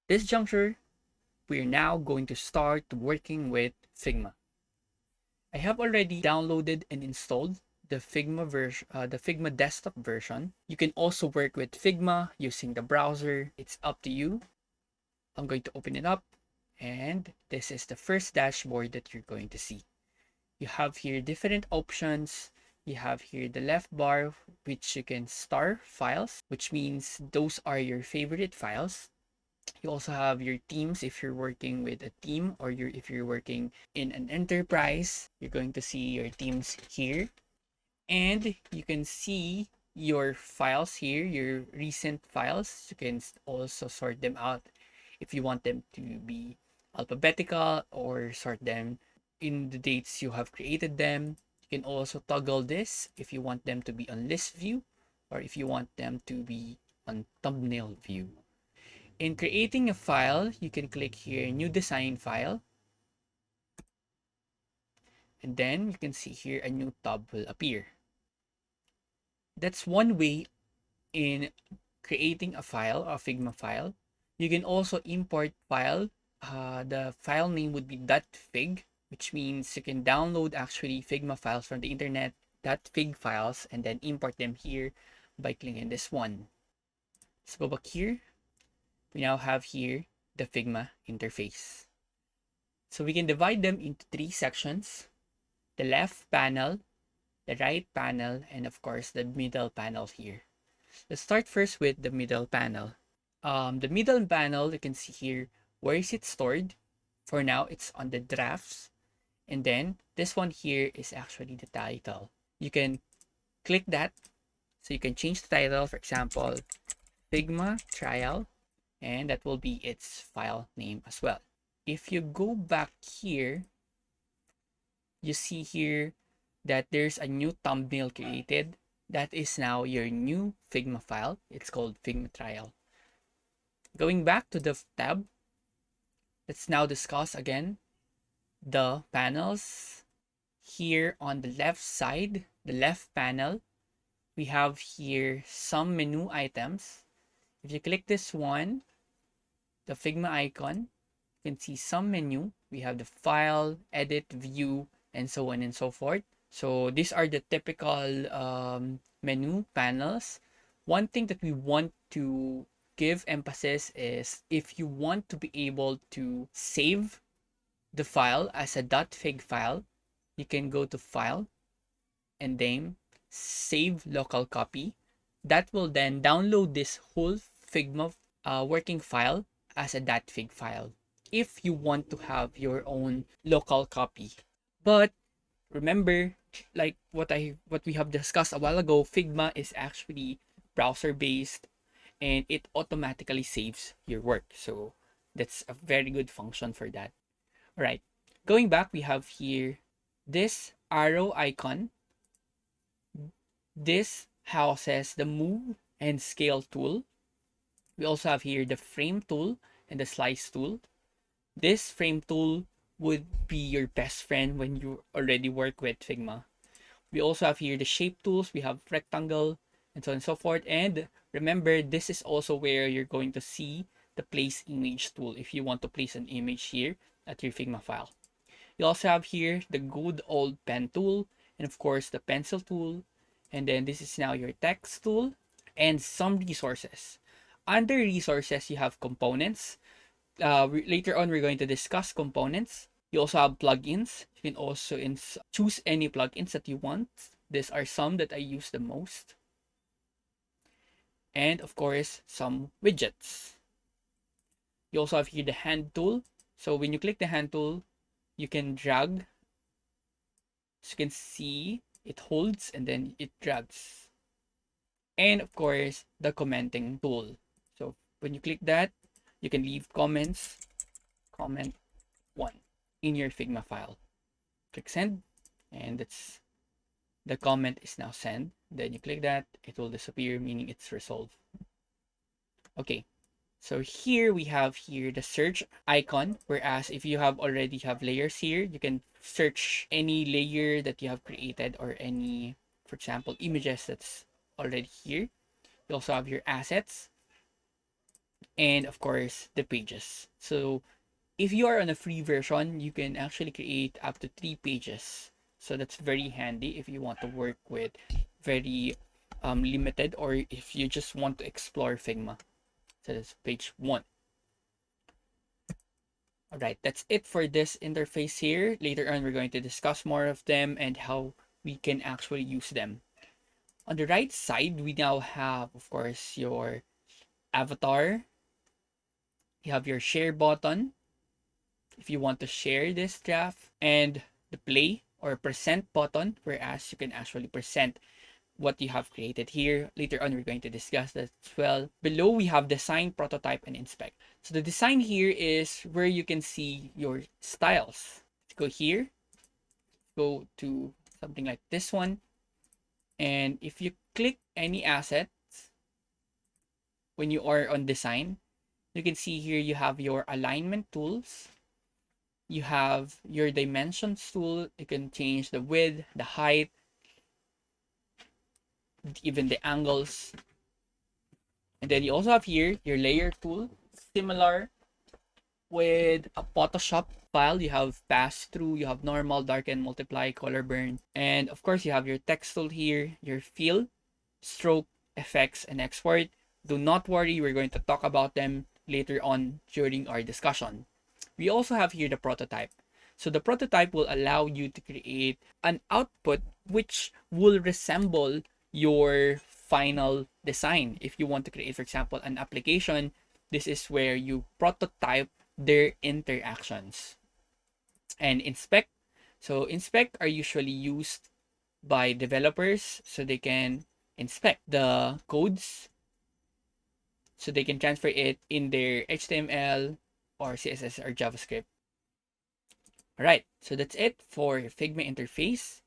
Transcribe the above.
this juncture, we're now going to start working with Figma. I have already downloaded and installed the Figma desktop version. You can also work with Figma using the browser. It's up to you. I'm going to open it up, and this is the first dashboard that you're going to see. You have here different options. You have here the left bar, which you can star files, which means those are your favorite files. You also have your teams if you're working with a team, or if you're working in an enterprise, you're going to see your teams here. And you can see your files here, your recent files. You can also sort them out if you want them to be alphabetical, or sort them in the dates you have created them. You can also toggle this if you want them to be on list view, or if you want them to be on thumbnail view. In creating a file, you can click here, new design file. And then you can see here a new tab will appear. That's one way in creating a file, a Figma file. You can also import file. The file name would be .fig, which means you can download actually Figma files from the internet, .fig files, and then import them here by clicking this one. Let's go back here. We now have here the Figma interface. So we can divide them into 3 sections: the left panel, the right panel, and of course the middle panel here. Let's start first with the middle panel. The middle panel, you can see here, where is it stored? For now, it's on the drafts. And then this one here is actually the title. You can click that. So you can change the title, for example, Figma trial, and that will be its file name as well. If you go back here, you see here that there's a new thumbnail created. That is now your new Figma file. It's called Figma trial. Going back to the tab, let's now discuss again the panels. Here on the left side, the left panel, we have here some menu items. If you click this one, the Figma icon, you can see some menu. We have the file, edit, view, and so on and so forth. So these are the typical menu panels. One thing that we want to give emphasis is, if you want to be able to save the file as a .fig file, you can go to File and then Save Local Copy. That will then download this whole Figma working file as a .fig file if you want to have your own local copy. But remember, like what we have discussed a while ago, Figma is actually browser based, and it automatically saves your work. So that's a very good function for that. All right, going back, we have here this arrow icon. This houses the move and scale tool. We also have here the frame tool and the slice tool. This frame tool would be your best friend when you already work with Figma. We also have here the shape tools. We have rectangle and so on and so forth. And remember, this is also where you're going to see the place image tool if you want to place an image here at your Figma file. You also have here the good old pen tool, and of course the pencil tool. And then this is now your text tool and some resources. Under resources, you have components. Later on, we're going to discuss components. You also have plugins. You can also choose any plugins that you want. These are some that I use the most. And of course, some widgets. You also have here the hand tool. So when you click the hand tool, you can drag. As you can see, it holds and then it drags. And of course, the commenting tool. So when you click that, you can leave comments, comment 1 in your Figma file. Click send, and that's the comment is now sent. Then you click that, it will disappear, meaning it's resolved. Okay, so here we have here the search icon, whereas if you already have layers here, you can search any layer that you have created, or any, for example, images that's already here. You also have your assets, and of course the pages. So if you are on a free version, you can actually create up to 3 pages. So that's very handy if you want to work with very limited, or if you just want to explore Figma. So that's page 1. All right, that's it for this interface here. Later on, we're going to discuss more of them and how we can actually use them. On the right side, we now have, of course, your avatar. You have your share button if you want to share this draft, and the play or present button, whereas you can actually present what you have created here. Later on, we're going to discuss that as well. Below, we have design, prototype, and inspect. So the design here is where you can see your styles. Let's go here, go to something like this one. And if you click any assets, when you are on design, you can see here you have your alignment tools. You have your dimensions tool. You can change the width, the height, even the angles. And then you also have here your layer tool, similar with a Photoshop file. You have pass through, you have normal, darken, multiply, color burn. And of course, you have your text tool here, your fill, stroke, effects, and export. Do not worry, we're going to talk about them later on during our discussion. We also have here the prototype. So the prototype will allow you to create an output which will resemble your final design. If you want to create, for example, an application, this is where you prototype their interactions. And inspect. So inspect are usually used by developers so they can inspect the codes, so they can transfer it in their HTML or CSS or JavaScript. All right, so that's it for Figma interface.